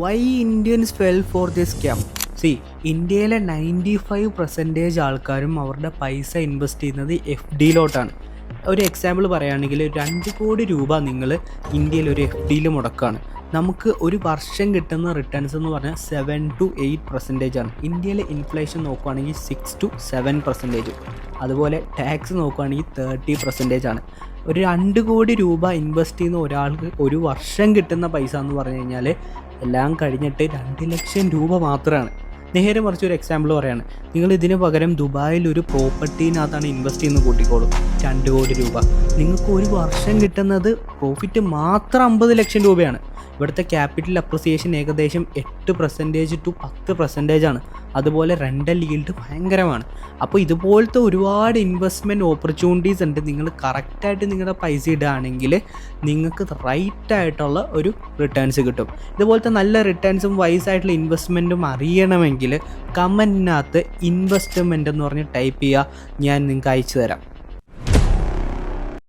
Y Indians fell for this scam? ഇന്ത്യയിലെ 95% ആൾക്കാരും അവരുടെ പൈസ ഇൻവെസ്റ്റ് ചെയ്യുന്നത് എഫ് ഡിയിലോട്ടാണ്. ഒരു എക്സാമ്പിൾ പറയുകയാണെങ്കിൽ 2 കോടി രൂപ നിങ്ങൾ ഇന്ത്യയിൽ ഒരു എഫ് ഡിയിൽ മുടക്കുകയാണ്. നമുക്ക് ഒരു വർഷം കിട്ടുന്ന റിട്ടേൺസ് എന്ന് പറഞ്ഞാൽ 7 to 8% ആണ്. ഇന്ത്യയിലെ ഇൻഫ്ലേഷൻ നോക്കുകയാണെങ്കിൽ 6 to 7%. അതുപോലെ ടാക്സ് നോക്കുകയാണെങ്കിൽ 30% ആണ്. ഒരു 2 കോടി രൂപ ഇൻവെസ്റ്റ് ചെയ്യുന്ന ഒരാൾക്ക് ഒരു വർഷം കിട്ടുന്ന പൈസ എന്ന് പറഞ്ഞു കഴിഞ്ഞാൽ എല്ലാം കഴിഞ്ഞിട്ട് 2 ലക്ഷം രൂപ മാത്രമാണ്. നേരെ മറിച്ച് ഒരു എക്സാമ്പിൾ പറയുകയാണ്, നിങ്ങൾ ഇതിന് പകരം ദുബായിൽ ഒരു പ്രോപ്പർട്ടീനകത്താണ് ഇൻവെസ്റ്റ് ചെയ്യുന്നത് കൂട്ടിക്കോളും, 2 കോടി രൂപ. നിങ്ങൾക്ക് ഒരു വർഷം കിട്ടുന്നത് പ്രോഫിറ്റ് മാത്രം 50 ലക്ഷം രൂപയാണ്. ഇവിടുത്തെ ക്യാപിറ്റൽ അപ്രിസിയേഷൻ ഏകദേശം 8% to 10% ആണ്. അതുപോലെ റെൻ്റൽ ഈൽഡ് ഭയങ്കരമാണ്. അപ്പോൾ ഇതുപോലത്തെ ഒരുപാട് ഇൻവെസ്റ്റ്മെൻറ്റ് ഓപ്പർച്യൂണിറ്റീസ് ഉണ്ട്. നിങ്ങൾ കറക്റ്റായിട്ട് നിങ്ങളുടെ പൈസ ഇടുകയാണെങ്കിൽ നിങ്ങൾക്ക് റൈറ്റായിട്ടുള്ള ഒരു റിട്ടേൺസ് കിട്ടും. ഇതുപോലത്തെ നല്ല റിട്ടേൺസും വൈസായിട്ടുള്ള ഇൻവെസ്റ്റ്മെൻറ്റും അറിയണമെങ്കിൽ കമൻറ്റിനകത്ത് ഇൻവെസ്റ്റ്മെൻറ്റ് എന്ന് പറഞ്ഞ് ടൈപ്പ് ചെയ്യുക, ഞാൻ നിങ്ങൾക്ക് അയച്ചു തരാം.